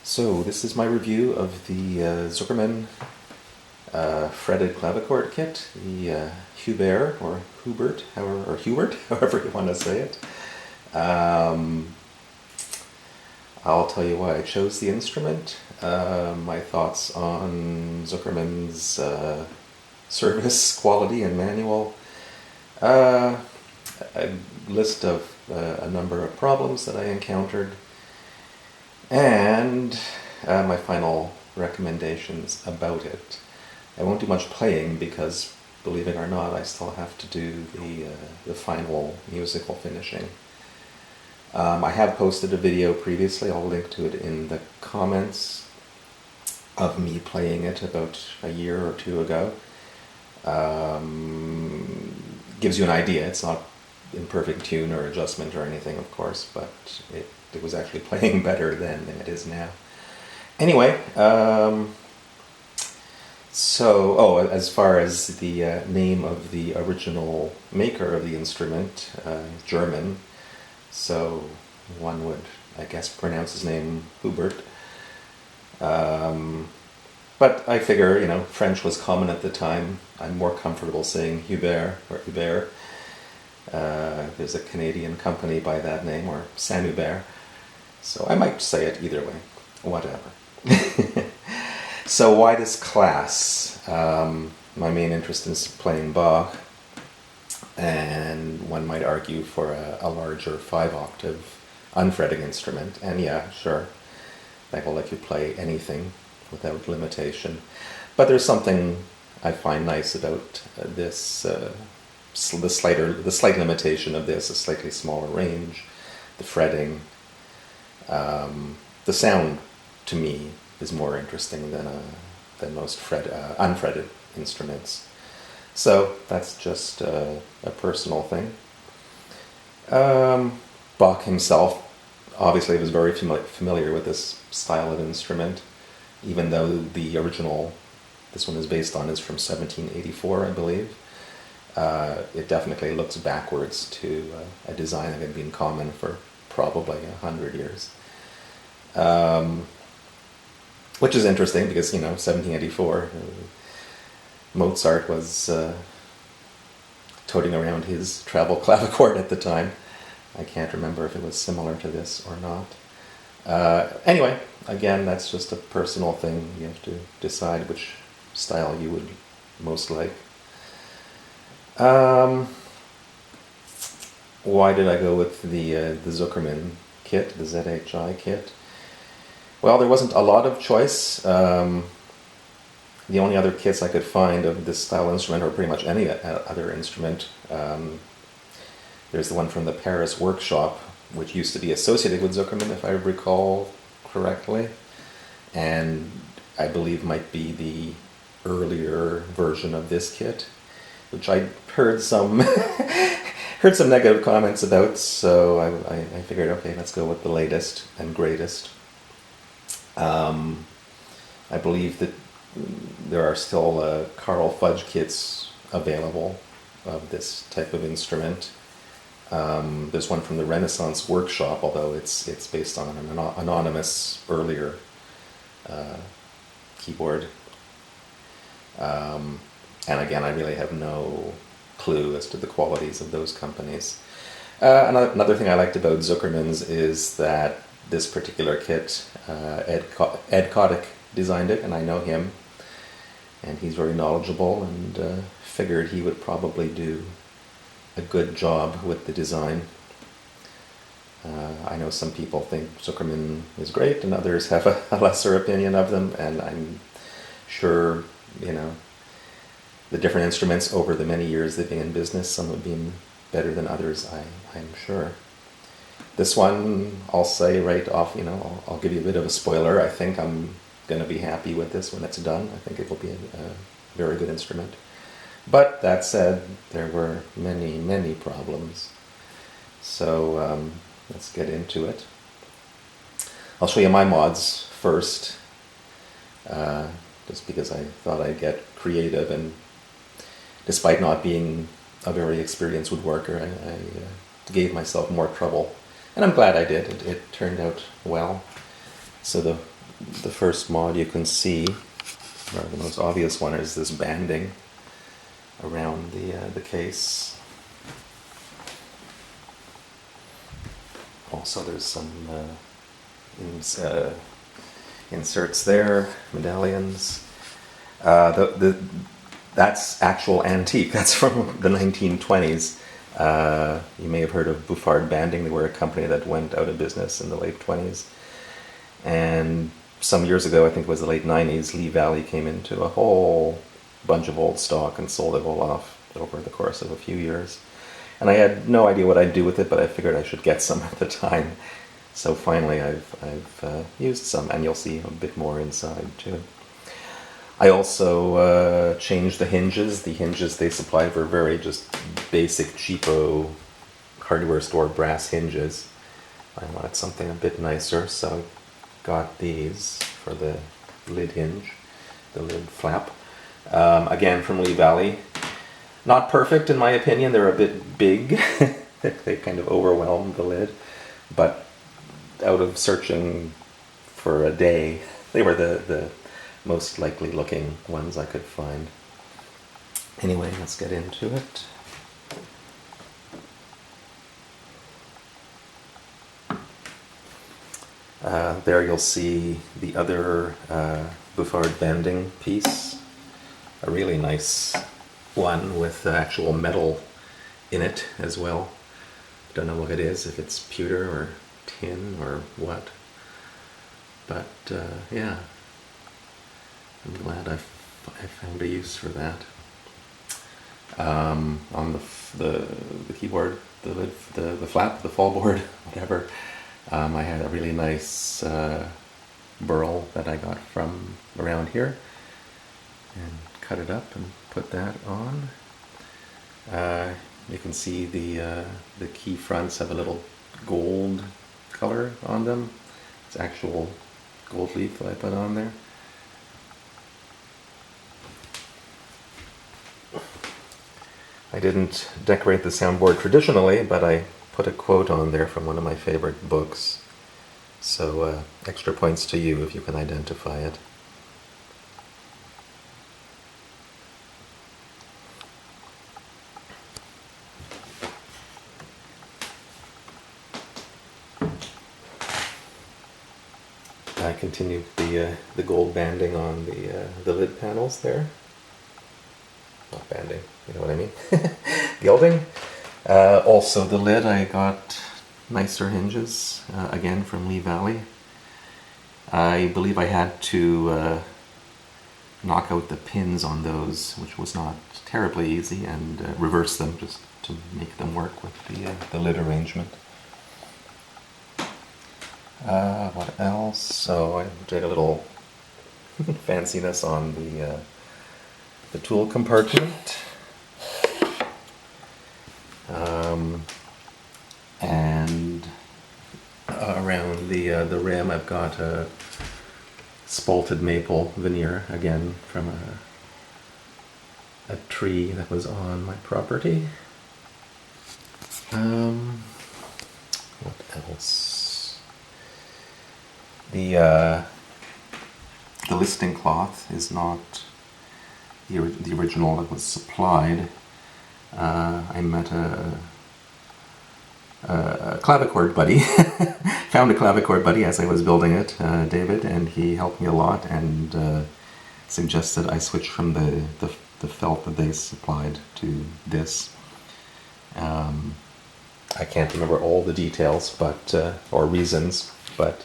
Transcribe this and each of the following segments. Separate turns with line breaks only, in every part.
So this is my review of the Zuckermann fretted clavichord kit, the Hubert or Hubert, however you want to say it. I'll tell you why I chose the instrument, my thoughts on Zuckermann's service quality and manual, a list of a number of problems that I encountered, and my final recommendations about it. I won't do much playing because, believe it or not, I still have to do the final musical finishing. I have posted a video previously, I'll link to it in the comments, of me playing it about a year or two ago. Gives you an idea. It's not in perfect tune or adjustment or anything, of course, but it was actually playing better then than it is now. Anyway, as far as the name of the original maker of the instrument, German, so one would, I guess, pronounce his name Hubert. But I figure, French was common at the time. I'm more comfortable saying Hubert or Hubert. There's a Canadian company by that name, or Saint Hubert. So I might say it either way. Whatever. So why this class? My main interest is playing Bach, and one might argue for a larger 5-octave unfretted instrument. And yeah, sure, that will let you play anything without limitation. But there's something I find nice about this, the slight limitation of this, a slightly smaller range, the fretting. The sound, to me, is more interesting than most unfretted instruments. So that's just a personal thing. Bach himself obviously was very familiar with this style of instrument, even though the original this one is based on is from 1784, I believe. It definitely looks backwards to a design that had been common for probably 100 years. Which is interesting because, 1784, Mozart was toting around his travel clavichord at the time. I can't remember if it was similar to this or not. Anyway, again, that's just a personal thing. You have to decide which style you would most like. Why did I go with the Zuckermann kit, the ZHI kit? Well, there wasn't a lot of choice. The only other kits I could find of this style instrument, or pretty much any other instrument, there's the one from the Paris workshop, which used to be associated with Zuckermann, if I recall correctly, and I believe might be the earlier version of this kit, which I heard some negative comments about, so I figured, okay, let's go with the latest and greatest. I believe that there are still Carl Fudge kits available of this type of instrument. There's one from the Renaissance workshop, although it's based on an anonymous earlier keyboard. And again, I really have no clue as to the qualities of those companies. Another thing I liked about Zuckermann's is that this particular kit, Ed Kotick designed it, and I know him, and he's very knowledgeable, and figured he would probably do a good job with the design. I know some people think Zuckermann is great, and others have a lesser opinion of them, and I'm sure, the different instruments over the many years they've been in business, some have been better than others, I'm sure. This one, I'll say right off, I'll give you a bit of a spoiler. I think I'm going to be happy with this when it's done. I think it will be a very good instrument. But that said, there were many, many problems. So let's get into it. I'll show you my mods first, just because I thought I'd get creative, and despite not being a very experienced woodworker, I gave myself more trouble. And I'm glad I did. It turned out well. So the the first mod you can see, or the most obvious one, is this banding around the case. Also, there's some inserts there, medallions. That's actual antique. That's from the 1920s. You may have heard of Bouffard Banding. They were a company that went out of business in the late 20s. And some years ago, I think it was the late 90s, Lee Valley came into a whole bunch of old stock and sold it all off over the course of a few years. And I had no idea what I'd do with it, but I figured I should get some at the time. So finally I've used some, and you'll see a bit more inside too. I also changed the hinges. The hinges they supplied were very just basic, cheapo hardware store brass hinges. I wanted something a bit nicer, so I got these for the lid hinge, the lid flap. Again from Lee Valley. Not perfect in my opinion, they're a bit big. They kind of overwhelmed the lid, but out of searching for a day, they were the most likely looking ones I could find. Anyway, let's get into it. There you'll see the other Bouffard banding piece, a really nice one with actual metal in it as well. Don't know what it is, if it's pewter or tin or what, but yeah, I'm glad I found a use for that. On the keyboard, the flap, the fallboard, whatever, I had a really nice burl that I got from around here, and cut it up and put that on. You can see the key fronts have a little gold color on them. It's actual gold leaf that I put on there. I didn't decorate the soundboard traditionally, but I put a quote on there from one of my favorite books. So extra points to you if you can identify it. I continued the gold banding on the lid panels there. Not banding, you know what I mean? Gilding. Also the lid, I got nicer hinges, again from Lee Valley. I believe I had to knock out the pins on those, which was not terribly easy, and reverse them just to make them work with the lid arrangement. What else? So I did a little fanciness on the tool compartment, and around the rim I've got a spalted maple veneer, again from a tree that was on my property. What else? The listing cloth is not the original that was supplied. I met a clavichord buddy, found a clavichord buddy as I was building it, David, and he helped me a lot and suggested I switch from the felt that they supplied to this. I can't remember all the details, but or reasons, but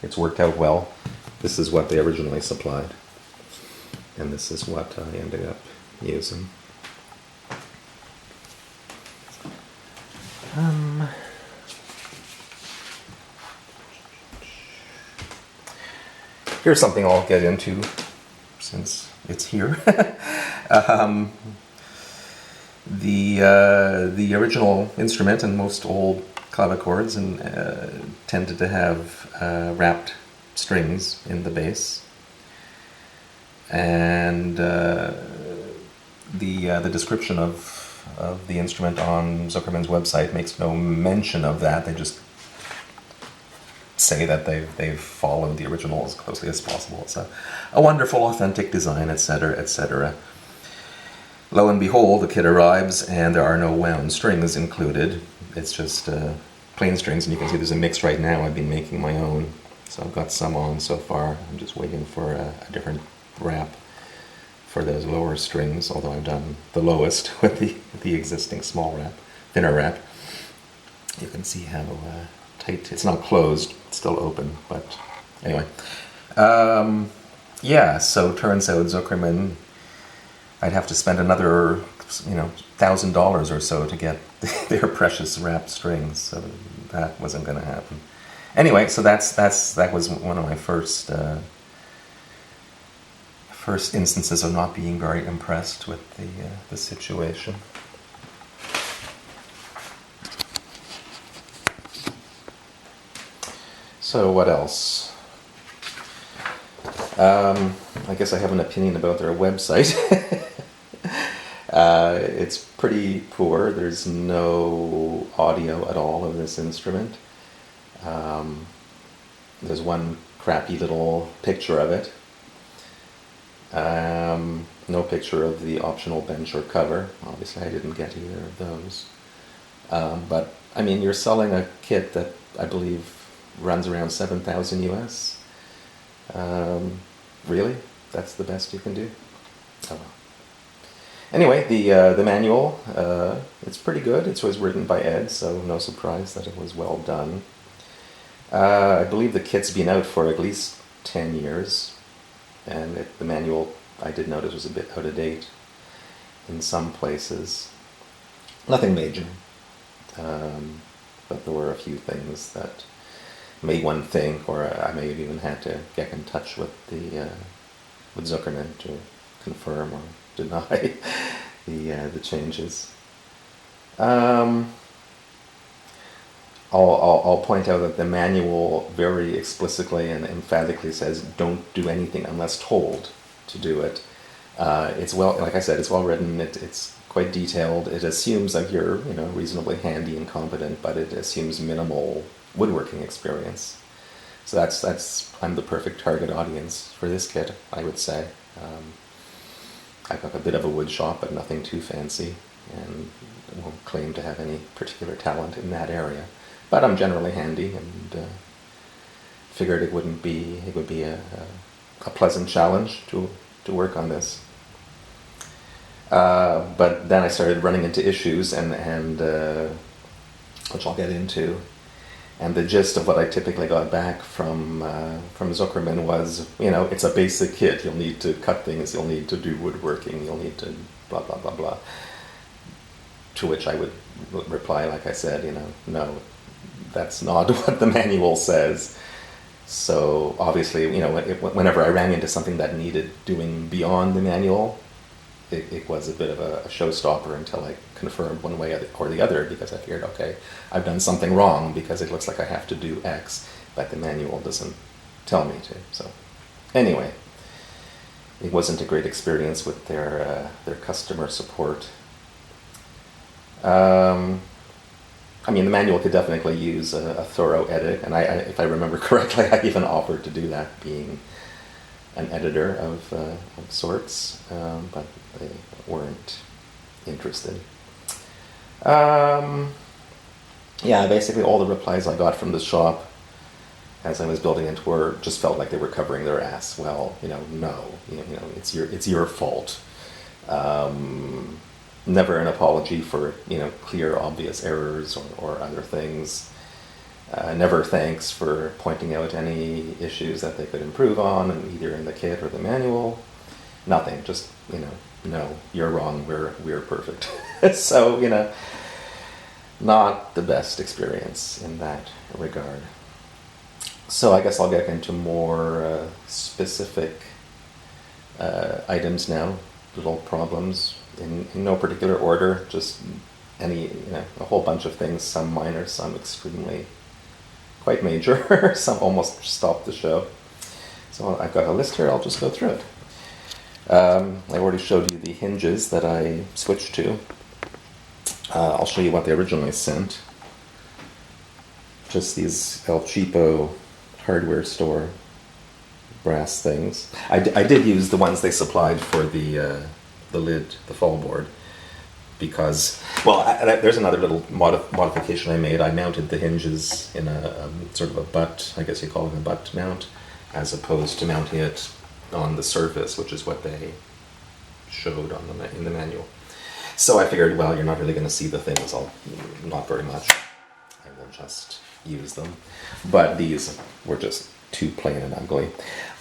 it's worked out well. This is what they originally supplied, and this is what I ended up using. Here's something I'll get into since it's here. The original instrument and most old clavichords tended to have wrapped strings in the bass, and the description of the instrument on Zuckermann's website makes no mention of that. They just say that they've followed the original as closely as possible. It's a wonderful, authentic design, etc., etc. Lo and behold, the kit arrives, and there are no wound strings included. It's just plain strings, and you can see there's a mix right now. I've been making my own, so I've got some on so far. I'm just waiting for a different wrap for those lower strings, although I've done the lowest with the existing small wrap, thinner wrap. You can see how tight, it's not closed, it's still open, but anyway. Yeah, so turns out Zuckermann, I'd have to spend another, $1,000 or so to get their precious wrapped strings, so that wasn't going to happen. Anyway, so that was one of my first instances of not being very impressed with the situation. So what else? I guess I have an opinion about their website. It's pretty poor. There's no audio at all of this instrument. There's one crappy little picture of it. No picture of the optional bench or cover. Obviously I didn't get either of those. But, I mean, you're selling a kit that I believe runs around 7,000 US. Really? That's the best you can do? Oh well. Anyway, the manual, it's pretty good. It was written by Ed, so no surprise that it was well done. I believe the kit's been out for at least 10 years, and the manual, I did notice, was a bit out of date in some places. Nothing major, but there were a few things that made one think, or I may have even had to get in touch with with Zuckermann to confirm or deny the changes. I'll point out that the manual very explicitly and emphatically says don't do anything unless told to do it. It's like I said, it's well written. It's quite detailed. It assumes that you're reasonably handy and competent, but it assumes minimal woodworking experience. So I'm the perfect target audience for this kit, I would say. I've got a bit of a wood shop, but nothing too fancy, and won't claim to have any particular talent in that area. But I'm generally handy, and figured it would be a pleasant challenge to work on this. But then I started running into issues, and which I'll get into. And the gist of what I typically got back from Zuckermann was, it's a basic kit. You'll need to cut things. You'll need to do woodworking. You'll need to blah, blah, blah, blah. To which I would reply, like I said, no, that's not what the manual says. So obviously, whenever I ran into something that needed doing beyond the manual, it was a bit of a showstopper until I confirmed one way or the other, because I figured, okay, I've done something wrong because it looks like I have to do X, but the manual doesn't tell me to. So anyway, it wasn't a great experience with their customer support. The manual could definitely use a thorough edit, and if I remember correctly, I even offered to do that, being an editor of sorts, but they weren't interested. Basically all the replies I got from the shop as I was building it just felt like they were covering their ass. Well, no, it's your fault. Never an apology for clear, obvious errors or other things. Never thanks for pointing out any issues that they could improve on, either in the kit or the manual. Nothing. Just no, you're wrong. We're perfect. So not the best experience in that regard. So I guess I'll get into more specific items now. Little problems in no particular order. Just a whole bunch of things. Some minor, some extremely quite major. Some almost stopped the show. So I've got a list here. I'll just go through it. I already showed you the hinges that I switched to. I'll show you what they originally sent. Just these El Cheapo hardware store brass things. I did use the ones they supplied for the lid, the fall board, because, well, there's another little modification I made. I mounted the hinges in a sort of a butt, I guess you call it a butt mount, as opposed to mounting it on the surface, which is what they showed on in the manual. So I figured, well, you're not really going to see the things, not very much. I will just use them. But these were just too plain and ugly.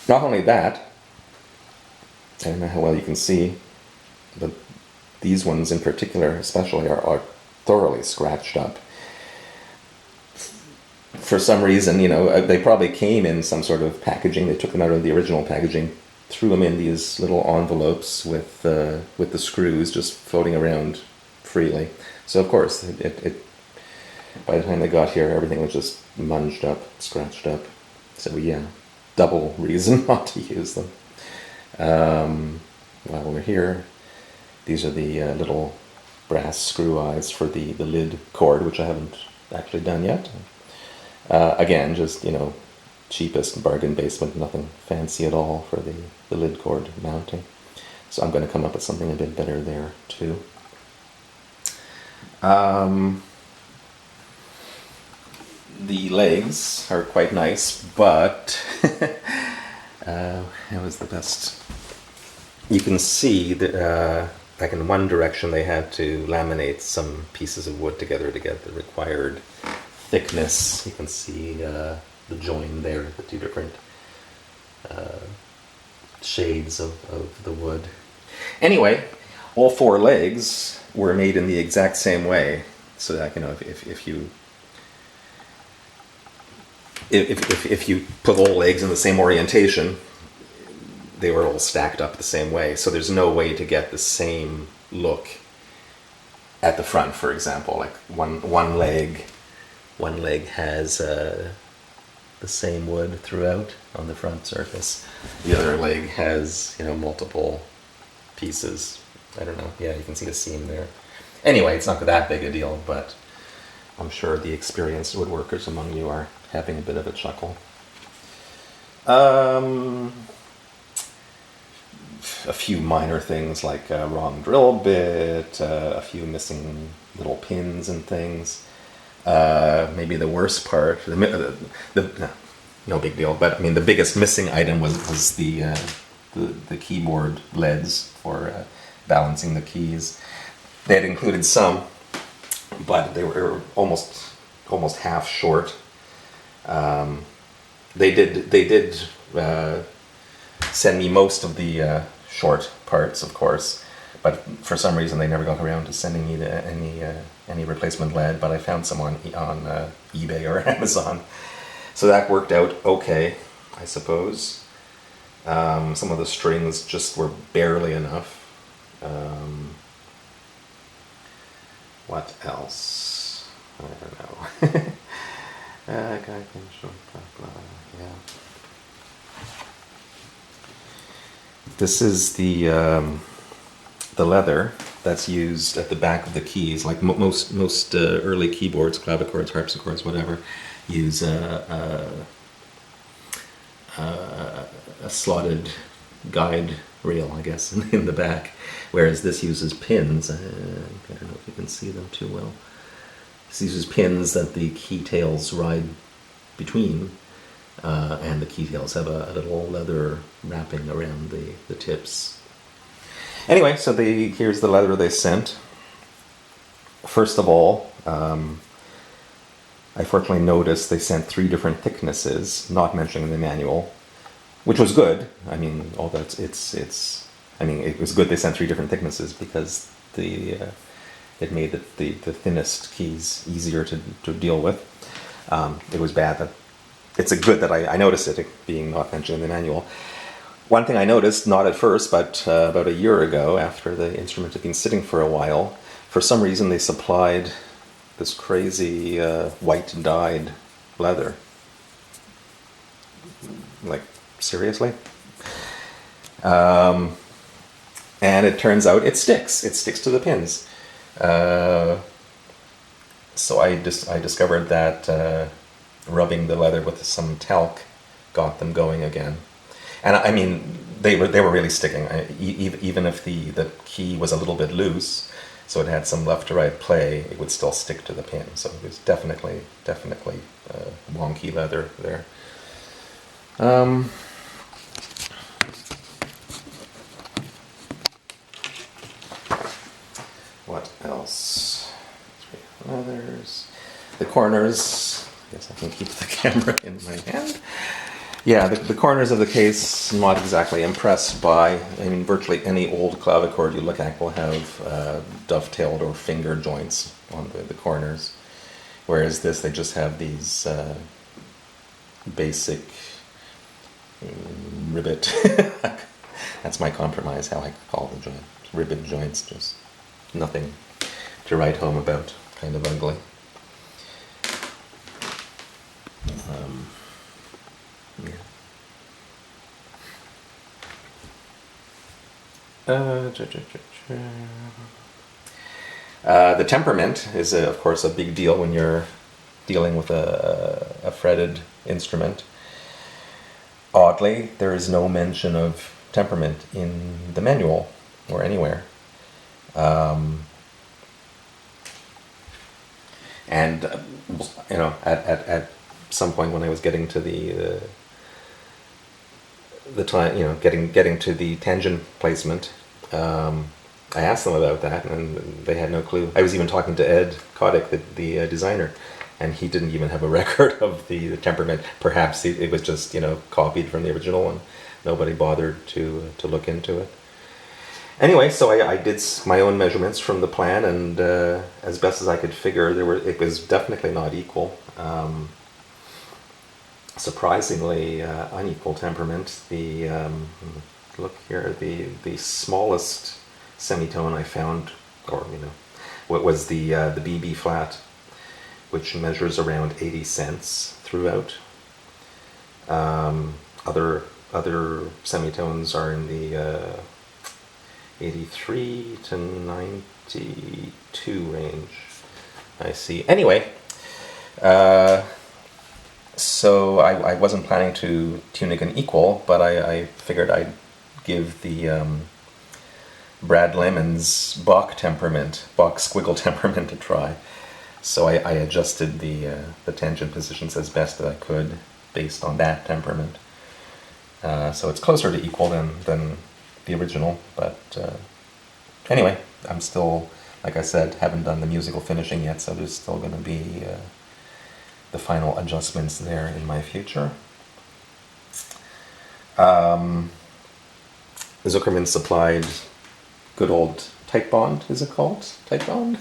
Not only that, I don't know how well you can see, but these ones in particular especially are thoroughly scratched up. For some reason, they probably came in some sort of packaging. They took them out of the original packaging, threw them in these little envelopes with the screws just floating around freely. So of course, it by the time they got here, everything was just munged up, scratched up. So yeah, double reason not to use them. While we're here, these are the little brass screw eyes for the lid cord, which I haven't actually done yet. Again, just, cheapest bargain basement, nothing fancy at all for the lid cord mounting. So I'm going to come up with something a bit better there too. The legs are quite nice, but it was the best. You can see that, like in one direction, they had to laminate some pieces of wood together to get the required thickness. You can see the join there, the two different shades of the wood. Anyway, all four legs were made in the exact same way, so that if you put all legs in the same orientation, they were all stacked up the same way. So there's no way to get the same look at the front, for example. Like one leg has the same wood throughout on the front surface. The other leg has multiple pieces. I don't know. Yeah, you can see the seam there. Anyway, it's not that big a deal, but I'm sure the experienced woodworkers among you are having a bit of a chuckle. A few minor things like a wrong drill bit, a few missing little pins and things. Maybe the worst part, no big deal, but I mean the biggest missing item was the keyboard leads for balancing the keys. They had included some, but they were almost half short. They did send me most of the short parts, of course, but for some reason they never got around to sending me any replacement lead. But I found some on eBay or Amazon, so that worked out okay, I suppose. Some of the strings just were barely enough. What else? I don't know. Yeah. This is the leather that's used at the back of the keys. Like most early keyboards, clavichords, harpsichords, whatever, use a slotted guide rail, I guess, in the back, whereas this uses pins. I don't know if you can see them too well. This uses pins that the key tails ride between, and the key tails have a little leather wrapping around the tips. Anyway, so here's the leather they sent. First of all, I fortunately noticed they sent 3 different thicknesses, not mentioned in the manual, which was good. I mean, it was good they sent 3 different thicknesses, because it made the thinnest keys easier to deal with. It was bad that it's good that I noticed it being not mentioned in the manual. One thing I noticed, not at first, but about a year ago, after the instrument had been sitting for a while, for some reason they supplied this crazy white dyed leather. Like, seriously? And it turns out it sticks. It sticks to the pins. So I discovered that rubbing the leather with some talc got them going again. And I mean, they were really sticking. Even if the key was a little bit loose, so it had some left to right play, it would still stick to the pin. So it was definitely wonky leather there. What else? 3 leathers. The corners. I guess I can keep the camera in my hand. Yeah, the corners of the case, not exactly impressed by. I mean, virtually any old clavichord you look at will have dovetailed or finger joints on the corners. Whereas this, they just have these basic ribbit. That's my compromise, how I call the joint. Ribbit joints, just nothing to write home about. Kind of ugly. Yeah. The temperament is, of course, a big deal when you're dealing with a fretted instrument. Oddly, there is no mention of temperament in the manual or anywhere. And you know, at some point when I was getting to the time, you know, getting to the tangent placement, I asked them about that, and they had no clue. I was even talking to Ed Kotick, the designer, and he didn't even have a record of the temperament. Perhaps it was just, you know, copied from the original, and nobody bothered to look into it. Anyway, so I did my own measurements from the plan, and as best as I could figure, it was definitely not equal. Surprisingly unequal temperament. Look here, the smallest semitone I found, or you know, what was the BB flat, which measures around 80 cents throughout. Other semitones are in the 83 to 92 range, I see. Anyway, so I wasn't planning to tune it an equal, but I figured I'd give the Brad Lemon's Bach squiggle temperament a try. So I adjusted the tangent positions as best that I could based on that temperament. So it's closer to equal than the original, but anyway, I'm still, like I said, haven't done the musical finishing yet, so there's still going to be the final adjustments there in my future. Zuckermann supplied good old Type Bond, is it called? Type Bond?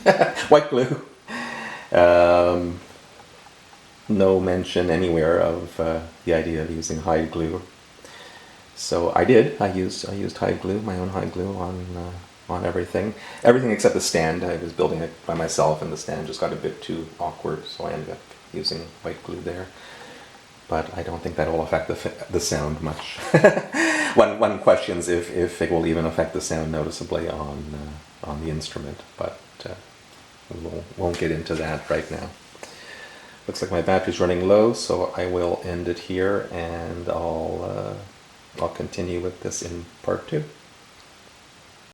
White glue. No mention anywhere of the idea of using hide glue. So I did. I used hide glue, my own hide glue on everything except the stand. I was building it by myself, and the stand just got a bit too awkward, so I ended up using white glue there. But I don't think that will affect the sound much. One questions if it will even affect the sound noticeably on the instrument, but we won't get into that right now. Looks like my battery's running low, so I will end it here, and I'll continue with this in part 2.